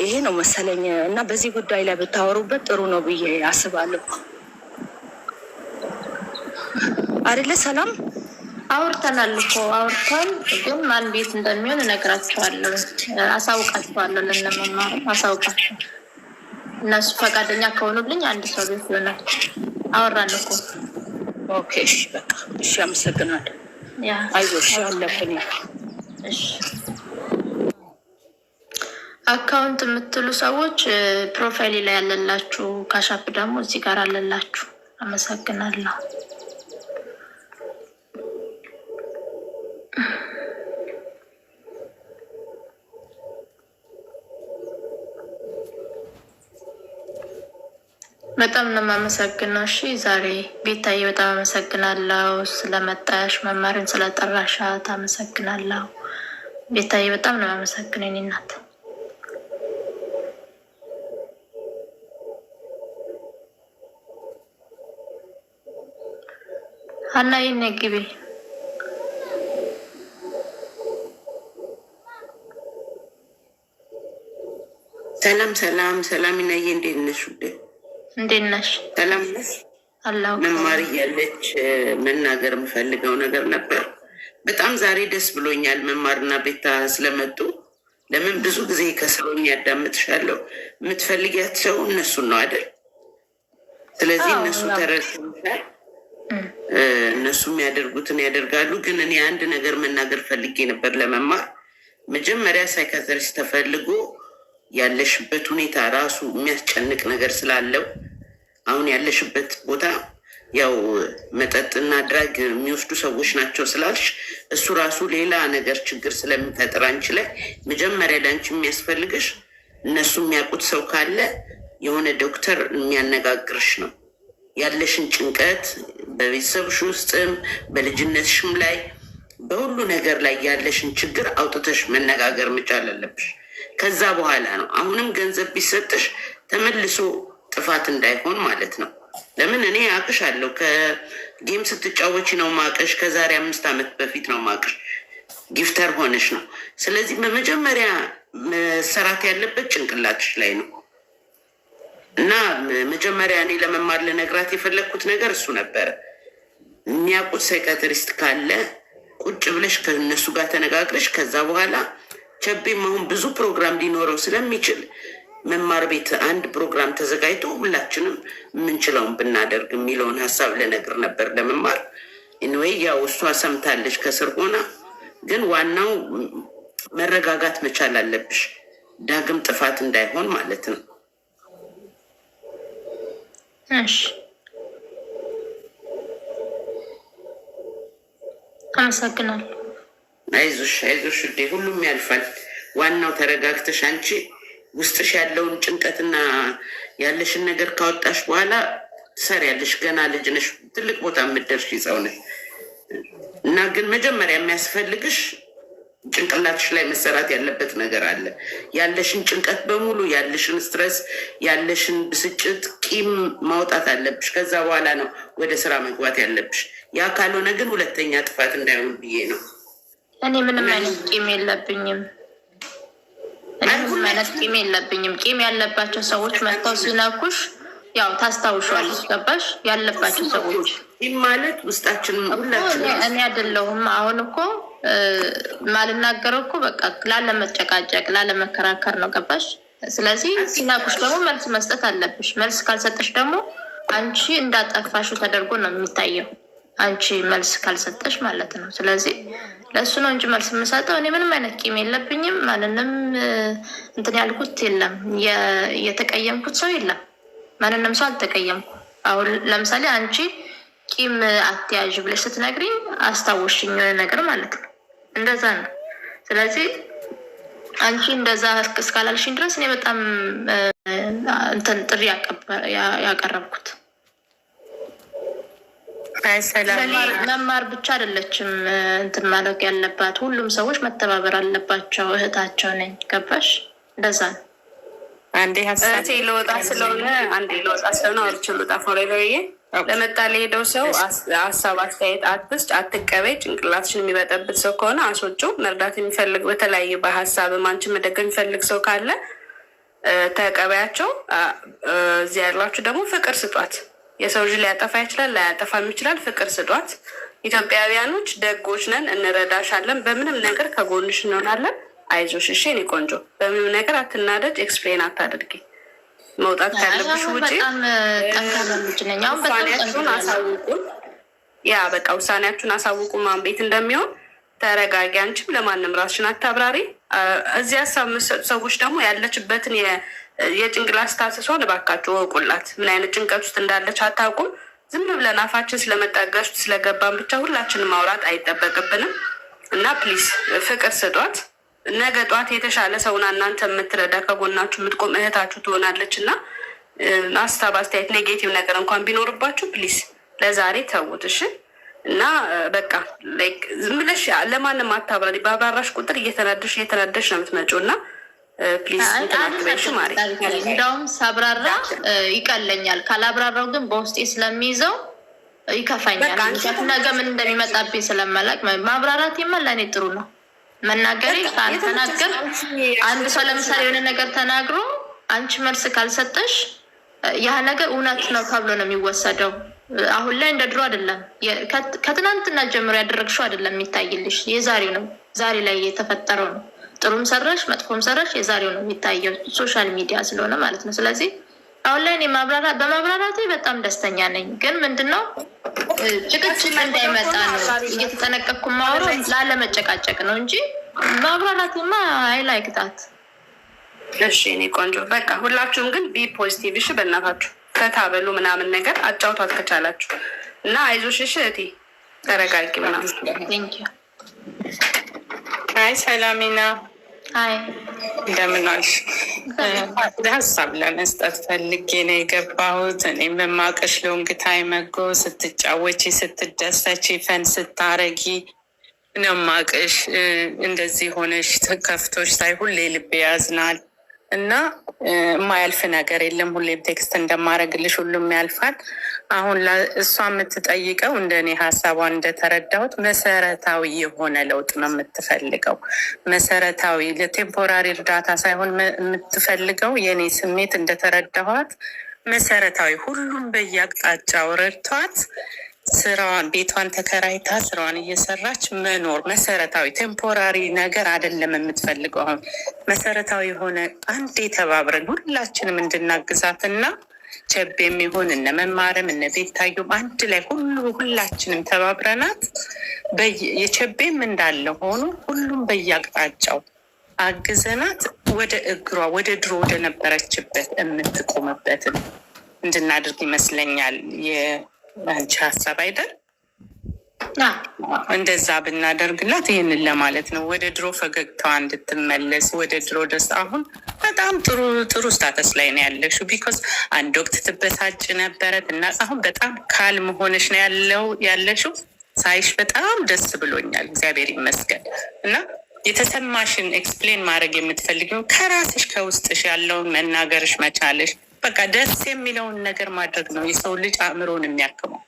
ይሄ ነው መሰለኝ እና በዚህ ጉዳይ ላይ ብታወሩበት ጥሩ ነው ብዬ አስባለሁ። አይደለ? ሰላም አውርተናል እኮ አውርተን፣ ግን ማን ቤት እንደሚሆን እነግራቸዋለሁ፣ አሳውቃቸዋለሁ። ለነመማር አሳውቃቸው። እነሱ ፈቃደኛ ከሆኑልኝ አንድ ሰው ቤት ይሆናል። አወራን እኮ። ኦኬ እሺ፣ በቃ እሺ፣ አመሰግናለሁ። አይዞሽ አለብኝ። እሺ አካውንት የምትሉ ሰዎች ፕሮፋይል ላይ ያለላችሁ፣ ካሻፕ ደግሞ እዚህ ጋር አለላችሁ። አመሰግናለሁ። በጣም ነው የማመሰግነው። እሺ ዛሬ ቤታዬ በጣም አመሰግናለሁ ስለመጣሽ፣ መማርን ስለጠራሻት አመሰግናለሁ። ቤታዬ በጣም ነው የማመሰግነው የእኔ እናት። ሀናዬ ነይ ግቢ። ሰላም ሰላም ሰላም። ይናዬ እንዴት ነሽ? እንዴት ነሽ? ሰላም ነሽ? አላሁ መማር እያለች መናገር የምፈልገው ነገር ነበር። በጣም ዛሬ ደስ ብሎኛል መማርና ቤታ ስለመጡ። ለምን ብዙ ጊዜ ከሰውኝ ያዳምጥሻለሁ። የምትፈልጊያት ሰው እነሱን ነው አይደል? ስለዚህ እነሱ ተረድተውሻል። እነሱ የሚያደርጉትን ያደርጋሉ። ግን እኔ አንድ ነገር መናገር ፈልጌ ነበር ለመማር። መጀመሪያ ሳይካትሪስት ተፈልጎ ያለሽበት ሁኔታ ራሱ የሚያስጨንቅ ነገር ስላለው አሁን ያለሽበት ቦታ ያው መጠጥና ድራግ የሚወስዱ ሰዎች ናቸው ስላልሽ እሱ ራሱ ሌላ ነገር ችግር ስለሚፈጥር አንቺ ላይ መጀመሪያ ለአንቺ የሚያስፈልግሽ እነሱ የሚያውቁት ሰው ካለ የሆነ ዶክተር የሚያነጋግርሽ ነው። ያለሽን ጭንቀት በቤተሰብሽ ውስጥም በልጅነትሽም ላይ በሁሉ ነገር ላይ ያለሽን ችግር አውጥተሽ መነጋገር መቻል አለብሽ። ከዛ በኋላ ነው አሁንም ገንዘብ ቢሰጥሽ ተመልሶ ጥፋት እንዳይሆን ማለት ነው። ለምን እኔ አቅሽ አለው ከጌም ስትጫወች ነው ማቀሽ። ከዛሬ 5 ዓመት በፊት ነው ማቀሽ። ጊፍተር ሆነሽ ነው። ስለዚህ በመጀመሪያ መሰራት ያለበት ጭንቅላትሽ ላይ ነው። እና መጀመሪያ እኔ ለመማር ለነግራት የፈለግኩት ነገር እሱ ነበረ። የሚያውቁት ሳይካትሪስት ካለ ቁጭ ብለሽ ከእነሱ ጋር ተነጋግረሽ ከዛ በኋላ ቸቤም አሁን ብዙ ፕሮግራም ሊኖረው ስለሚችል መማር ቤት አንድ ፕሮግራም ተዘጋጅቶ ሁላችንም የምንችለውን ብናደርግ የሚለውን ሀሳብ ልነግር ነበር ለመማር። ኢንዌይ ያው እሷ ሰምታለች ከስር ሆና፣ ግን ዋናው መረጋጋት መቻል አለብሽ፣ ዳግም ጥፋት እንዳይሆን ማለት ነው። እሺ አመሰግናለሁ። አይዞሽ አይዞሽ፣ ሁሉም ያልፋል። ዋናው ተረጋግተሽ አንቺ ውስጥሽ ያለውን ጭንቀትና ያለሽን ነገር ካወጣሽ በኋላ ትሰሪያለሽ። ገና ልጅ ነሽ፣ ትልቅ ቦታ የምትደርሺ ሰው ነሽ እና ግን መጀመሪያ የሚያስፈልግሽ ጭንቅላትሽ ላይ መሰራት ያለበት ነገር አለ። ያለሽን ጭንቀት በሙሉ፣ ያለሽን ስትረስ፣ ያለሽን ብስጭት፣ ቂም ማውጣት አለብሽ። ከዛ በኋላ ነው ወደ ስራ መግባት ያለብሽ። ያ ካልሆነ ግን ሁለተኛ ጥፋት እንዳይሆን ብዬ ነው። እኔ ምንም አይነት ቂም የለብኝም። ቂም የለብኝም። ቂም ያለባቸው ሰዎች መጥተው ሲነኩሽ ያው ታስታውሻለሽ። ገባሽ? ያለባቸው ሰዎች ቂም ማለት ውስጣችን ሁላችን እኔ አይደለሁም። አሁን እኮ ማልናገረው እኮ በቃ ላለመጨቃጨቅ ላለመከራከር ነው። ገባሽ? ስለዚህ ሲናቁሽ ደግሞ መልስ መስጠት አለብሽ። መልስ ካልሰጠሽ ደግሞ አንቺ እንዳጠፋሽው ተደርጎ ነው የሚታየው። አንቺ መልስ ካልሰጠሽ ማለት ነው። ስለዚህ ለእሱ ነው እንጂ መልስ የምሰጠው። እኔ ምንም አይነት ቂም የለብኝም። ማንንም እንትን ያልኩት የለም፣ የተቀየምኩት ሰው የለም። ማንንም ሰው አልተቀየምኩ። አሁን ለምሳሌ አንቺ ቂም አትያዥ ብለሽ ስትነግሪኝ አስታወሽኝ የሆነ ነገር ማለት ነው። እንደዛ ነው። ስለዚህ አንቺ እንደዛ እስካላልሽኝ ድረስ እኔ በጣም እንትን ጥሪ ያቀረብኩት መማር ብቻ አይደለችም እንትን ማድረግ ያለባት፣ ሁሉም ሰዎች መተባበር አለባቸው። እህታቸው ነኝ። ገባሽ? እንደዛ ነው። አንዴ ለወጣ ስለሆነ አውርቼ ልወጣ ፎሬቨርዬ ለመጣ ለሄደው ሰው ሀሳብ አስተያየት አትስጭ፣ አትቀበይ። ጭንቅላትሽን የሚበጠብጥ ሰው ከሆነ አስወጪው። መርዳት የሚፈልግ በተለያየ በሀሳብ አንቺን መደገፍ የሚፈልግ ሰው ካለ ተቀበያቸው። እዚህ ያላችሁ ደግሞ ፍቅር ስጧት። የሰው ልጅ ሊያጠፋ ይችላል፣ ላያጠፋም ይችላል። ፍቅር ስጧት። ኢትዮጵያውያኖች ደጎች ነን፣ እንረዳሻለን። በምንም ነገር ከጎንሽ እንሆናለን። አይዞሽ እሺ የኔ ቆንጆ። በምንም ነገር አትናደጅ። ኤክስፕሌን አታድርጊ። መውጣት ካለብሽ ውጪ። ውሳኔያችሁን አሳውቁን። ያ በቃ ውሳኔያችሁን አሳውቁ። ማን ቤት እንደሚሆን ተረጋጊ። አንቺም ለማንም ራስሽን አታብራሪ። እዚህ ሀሳብ የምትሰጡ ሰዎች ደግሞ ያለችበትን የጭንቅላት ስታስሷን እባካችሁ እወቁላት። ምን አይነት ጭንቀት ውስጥ እንዳለች አታውቁም። ዝም ብለን አፋችን ስለመጣገሱ ስለገባን ብቻ ሁላችንም ማውራት አይጠበቅብንም እና ፕሊስ ፍቅር ስጧት። ነገ ጧት የተሻለ ሰውና እናንተ የምትረዳ ከጎናችሁ የምትቆም እህታችሁ ትሆናለች እና ሀሳብ አስተያየት ኔጌቲቭ ነገር እንኳን ቢኖርባችሁ ፕሊስ ለዛሬ ተውት እሺ። እና በቃ ዝም ብለሽ ለማንም አታብራሪ። በአብራራሽ ቁጥር እየተናደሽ ነው የምትመጪው እና ፕሊስ እንትናትበሽ ማሪ። እንደውም ሳብራራ ይቀለኛል። ካላብራራው ግን በውስጤ ስለሚይዘው ይከፋኛል። ነገ ምን እንደሚመጣብኝ ስለማላቅ ማብራራት ለእኔ ጥሩ ነው። መናገሬ ካልተናገር አንድ ሰው ለምሳሌ የሆነ ነገር ተናግሮ አንቺ መልስ ካልሰጠሽ ያ ነገር እውነት ነው ተብሎ ነው የሚወሰደው። አሁን ላይ እንደ ድሮ አይደለም። ከትናንትና ጀምሮ ያደረግሽው አይደለም የሚታይልሽ፣ የዛሬው ነው። ዛሬ ላይ የተፈጠረው ነው። ጥሩም ሰራሽ መጥፎም ሰራሽ የዛሬው ነው የሚታየው፣ ሶሻል ሚዲያ ስለሆነ ማለት ነው። ስለዚህ አሁን ላይ እኔ በማብራራቴ በጣም ደስተኛ ነኝ። ግን ምንድነው ጭቅጭቅ እንዳይመጣ ነው እየተጠነቀቅኩ ማውሮ ላለመጨቃጨቅ ነው እንጂ ማብራራቴማ አይላይክታት። እሺ እኔ ቆንጆ በቃ ሁላችሁም ግን ቢ ፖዚቲቭ እሺ። በእናታችሁ ተታበሉ ምናምን ነገር አጫውቷት ከቻላችሁ እና አይዞሽ እሺ እህቴ ተረጋጊ ምናምን። አይ ሰላሚና እንደምን ዋልሽ? ሀሳብ ለመስጠት ፈልጌ ነው የገባሁት። እኔ የማውቅሽ ሎንግ ታይም አጎ ስትጫወቺ፣ ስትደሰቺ፣ ፈን ስታረጊ ነው የማውቅሽ። እንደዚህ ሆነሽ ከፍቶሽ ሳይ ሁሌ ልቤ ያዝናል እና የማያልፍ ነገር የለም። ሁሌም ቴክስት እንደማረግልሽ ሁሉም ያልፋል። አሁን እሷ የምትጠይቀው እንደ እኔ ሀሳቧን እንደተረዳሁት መሰረታዊ የሆነ ለውጥ ነው የምትፈልገው። መሰረታዊ ለቴምፖራሪ እርዳታ ሳይሆን የምትፈልገው የእኔ ስሜት እንደተረዳኋት መሰረታዊ ሁሉም በየአቅጣጫው ረድቷት ስራዋን ቤቷን ተከራይታ ስራዋን እየሰራች መኖር መሰረታዊ ቴምፖራሪ ነገር አይደለም የምትፈልገው። አሁን መሰረታዊ የሆነ አንድ የተባብረን ሁላችንም እንድናግዛትና ቸቤ የሚሆን እነ መማርም እነ ቤታዩም አንድ ላይ ሁላችንም ተባብረናት የቸቤም እንዳለ ሆኖ ሁሉም በየአቅጣጫው አግዘናት ወደ እግሯ ወደ ድሮ ወደ ነበረችበት የምትቆምበትን እንድናደርግ ይመስለኛል። የአንቺ ሀሳብ አይደል? እንደዛ ብናደርግላት ይህንን ለማለት ነው። ወደ ድሮ ፈገግታዋ እንድትመለስ ወደ ድሮ ደስታ። አሁን በጣም ጥሩ ስታተስ ላይ ነው ያለሽው። ቢኮዝ አንድ ወቅት ትበሳጭ ነበረ እና አሁን በጣም ካልም ሆነሽ ነው ያለሽው። ሳይሽ በጣም ደስ ብሎኛል፣ እግዚአብሔር ይመስገን። እና የተሰማሽን ኤክስፕሌን ማድረግ የምትፈልጊው ከራስሽ ከውስጥሽ ያለውን መናገርሽ መቻለሽ፣ በቃ ደስ የሚለውን ነገር ማድረግ ነው የሰው ልጅ አእምሮን የሚያክመው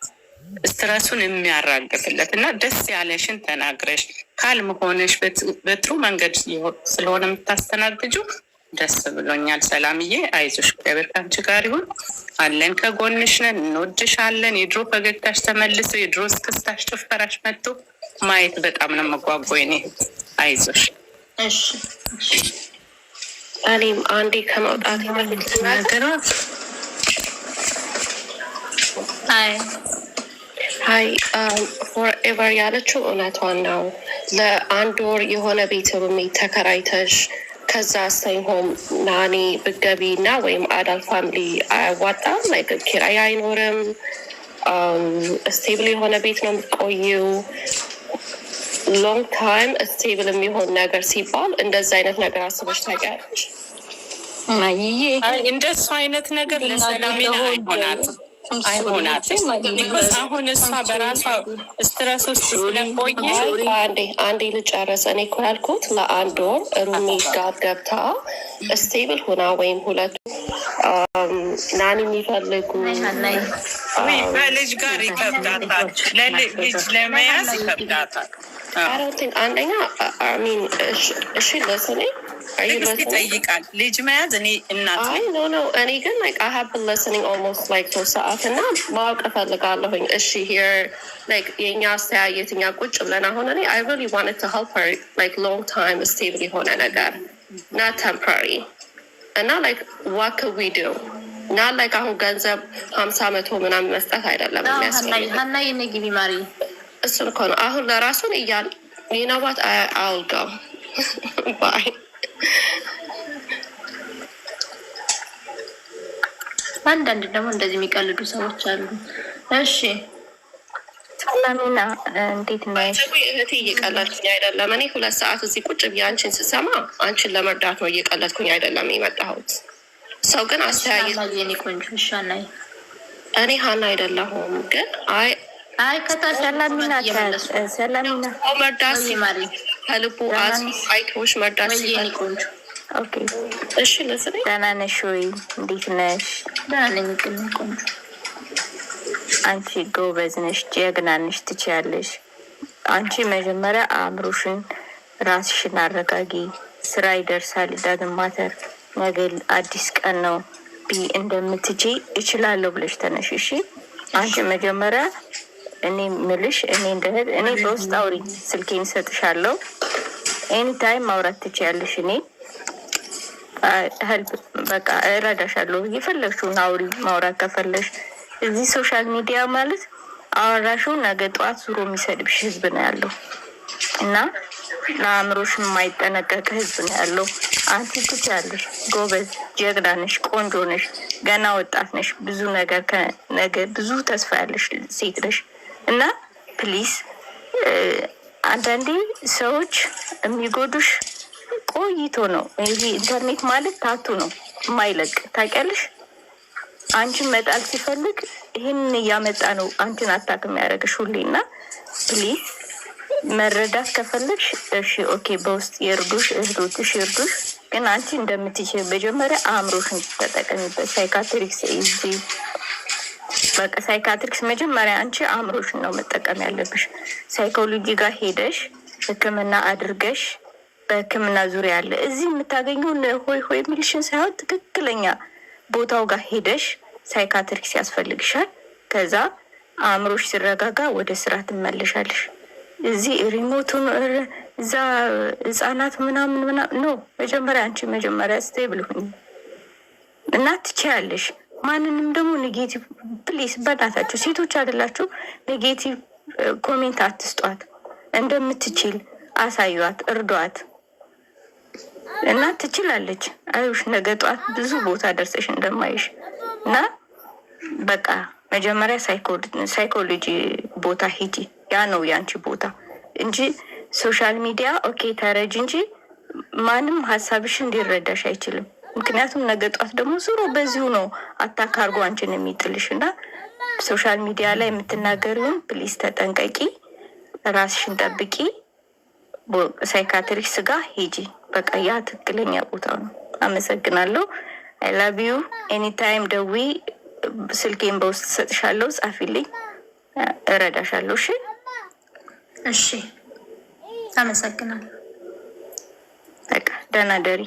ስትረሱን የሚያራግፍለት እና ደስ ያለሽን ተናግረሽ ካልም ሆነሽ በጥሩ መንገድ ስለሆነ የምታስተናግጁ ደስ ብሎኛል። ሰላምዬ አይዞሽ፣ እግዚአብሔር ከአንቺ ጋር ይሁን። አለን፣ ከጎንሽ ነን፣ እንወድሻለን። የድሮ ፈገግታሽ ተመልሶ የድሮ እስክስታሽ ጭፈራሽ መጥቶ ማየት በጣም ነው መጓጓይ። እኔ አይዞሽ። እኔም አንዴ ከመውጣት ነገር ሀይ ፎርኤቨር ያለችው እውነቷን ነው። ለአንድ ወር የሆነ ቤት ሩሜት ተከራይተሽ ከዛ ስቴይ ሆም ናኒ ብትገቢ እና ወይም አዳልት ፋሚሊ አያዋጣም። ላይክ ኪራይ አይኖርም። ስቴብል የሆነ ቤት ነው የምትቆይው። ሎንግ ታይም ስቴብል የሚሆን ነገር ሲባል እንደዛ አይነት ነገር አስበሽ ታውቂያለሽ? እንደሱ አይነት ነገር ለሰላሜና አይሆናትም። አሁን እሷ በራሷ ስትረስ ውስጥ ስለቆየ አንዴ ልጨርስ። እኔ እኮ ያልኩት ለአንድ ወር ሩሜት ጋር ገብታ ስቴብል ሆና ወይም ሁለቱ ናኒ የሚፈልጉ ከልጅ ጋር ይከብዳታል። ልጅ ለመያዝ ይከብዳታል። አንደኛ ሚን እሺ ለስኔ ይጠይቃል ልጅ መያዝ። እኔ እናት እኔ ግን like I have been listening almost like for ሰዓት እና ማወቅ እፈልጋለሁኝ። እሺ here like የኛ አስተያየት እኛ ቁጭ ብለን አሁን እኔ I really wanted to help her like long time stable የሆነ ነገር not temporary እና like what could we do not like አሁን ገንዘብ 50 ምናምን መስጠት አይደለም የሚያስፈልግ ሀና የኔ ግቢ ማሪ እሱን እኮ ነው አሁን ለራሱን እያል you know what I'll go bye አንዳንድ ደግሞ እንደዚህ የሚቀልዱ ሰዎች አሉ። እሺ ሰላምና እንዴት ነሽ? እህቴ እየቀለድኩኝ አይደለም። እኔ 2 ሰዓት እዚህ ቁጭ ብዬ አንቺን ስሰማ አንቺን ለመርዳት ነው፣ እየቀለድኩኝ አይደለም የመጣሁት። ሰው ግን አስተያየት የኔ ቆንጆ ሻናይ እኔ ሀና አይደለሁም ግን አይ ሰላምና መርዳት ሲማሪ ከልቡ አይቶሽ መርዳት የኔ ቆንጆ ኦኬ እሺ ለስሬ ደህና ነሽ ወይ? እንዴት ነሽ? ደህና ነኝ ቆንጆ። አንቺ ጎበዝ ነሽ፣ ጀግና ነሽ፣ ትችያለሽ። አንቺ መጀመሪያ አእምሮሽን ራስሽን አረጋጊ። ስራ ይደርሳል፣ ዳግም ማተር ነገ አዲስ ቀን ነው። እንደምትችይ እችላለሁ ብለሽ ተነሽ። እሺ አንቺ መጀመሪያ እኔ ምልሽ እኔ በውስጥ አውሪ፣ ስልኬን እሰጥሻለሁ። ኤኒ ታይም ማውራት ትችያለሽ። እኔ ሄልፕ በቃ እረዳሻለሁ። የፈለግሽውን አውሪ። ማውራት ከፈለሽ እዚህ ሶሻል ሚዲያ ማለት አወራሽው ነገ ጠዋት ዙሮ የሚሰድብሽ ህዝብ ነው ያለው እና ለአእምሮሽ የማይጠነቀቅ ህዝብ ነው ያለው። አንቺ ትችያለሽ፣ ጎበዝ ጀግና ነሽ፣ ቆንጆ ነሽ፣ ገና ወጣት ነሽ። ብዙ ነገር ከነገ ብዙ ተስፋ ያለሽ ሴት ነሽ እና ፕሊዝ አንዳንዴ ሰዎች የሚጎዱሽ ቆይቶ ነው። ይሄ ኢንተርኔት ማለት ታቱ ነው የማይለቅ ታውቂያለሽ። አንቺን መጣል ሲፈልግ ይህንን እያመጣ ነው አንቺን አታክ የሚያደርግሽ ሁሌ እና ፕሊዝ መረዳት ከፈለግሽ እሺ ኦኬ፣ በውስጥ የእርዱሽ እህቶችሽ ይርዱሽ። ግን አንቺ እንደምትችል መጀመሪያ አእምሮሽን ተጠቀሚበት። ሳይካትሪክስ ይዚ በቃ ሳይካትሪክስ መጀመሪያ አንቺ አእምሮሽን ነው መጠቀም ያለብሽ። ሳይኮሎጂ ጋር ሄደሽ ሕክምና አድርገሽ በሕክምና ዙሪያ ያለ እዚህ የምታገኘውን ሆይ ሆይ የሚልሽን ሳይሆን ትክክለኛ ቦታው ጋር ሄደሽ ሳይካትሪክስ ያስፈልግሻል። ከዛ አእምሮሽ ሲረጋጋ ወደ ስራ ትመለሻለሽ። እዚህ ሪሞቱን እዛ ህጻናት ምናምን ኖ መጀመሪያ አንቺ መጀመሪያ ስቴብል ሁኚ እና ትችያለሽ። ማንንም ደግሞ ኔጌቲቭ ፕሊስ በእናታችሁ ሴቶች አይደላችሁ ኔጌቲቭ ኮሜንት አትስጧት። እንደምትችል አሳዩት፣ እርዷት እና ትችላለች። አይሽ ነገ ጠዋት ብዙ ቦታ ደርሰሽ እንደማይሽ እና በቃ መጀመሪያ ሳይኮሎጂ ቦታ ሂጂ። ያ ነው ያንቺ ቦታ እንጂ ሶሻል ሚዲያ ኦኬ ተረጅ እንጂ ማንም ሀሳብሽን ሊረዳሽ አይችልም። ምክንያቱም ነገ ጧት ደግሞ ዙሮ በዚሁ ነው አታካርጎ አንቺን የሚጥልሽ እና ሶሻል ሚዲያ ላይ የምትናገሪውን ፕሊዝ ተጠንቀቂ፣ ራስሽን ጠብቂ፣ ሳይካትሪክስ ጋር ሂጂ። በቃ ያ ትክክለኛ ቦታ ነው። አመሰግናለሁ። አይ ላቭ ዩ ኤኒታይም። ደዊ ስልኬን በውስጥ ሰጥሻለሁ፣ ጻፊልኝ፣ እረዳሻለሁ። እሺ እሺ፣ አመሰግናለሁ። በቃ ደህና ደሪ።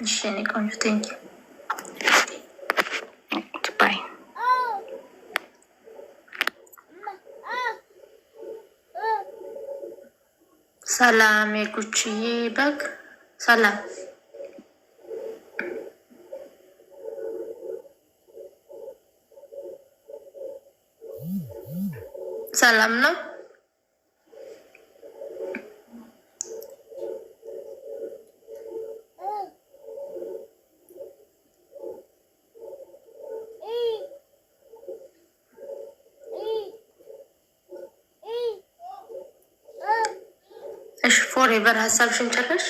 እሺ፣ እኔ ቆንጆ ቴንኪ ባይ። ሰላም የጉቺዬ በግ ሰላም። ሰላም ነው። እሺ ፎሬቨር ሀሳብሽን ጨረሽ?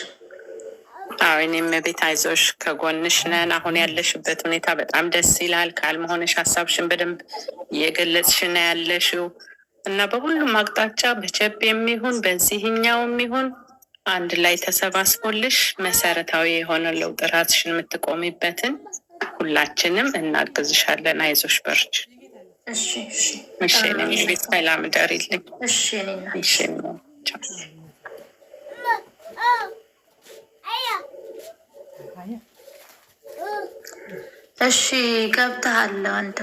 አዎ እኔም ቤት አይዞሽ ከጎንሽ ነን። አሁን ያለሽበት ሁኔታ በጣም ደስ ይላል። ካልመሆንሽ ሀሳብሽን በደንብ እየገለጽሽ ነው ያለሽው እና በሁሉም አቅጣጫ በቸብ የሚሆን በዚህኛው የሚሆን አንድ ላይ ተሰባስቦልሽ መሰረታዊ የሆነ ለውጥ ራስሽን የምትቆሚበትን ሁላችንም እናግዝሻለን። አይዞሽ በርች። እሺ እሺ እሺ። እኔም ቤት ሰላም ደሪልኝ። እሺ እኔና እሺ እሺ ገብተሃል አንተ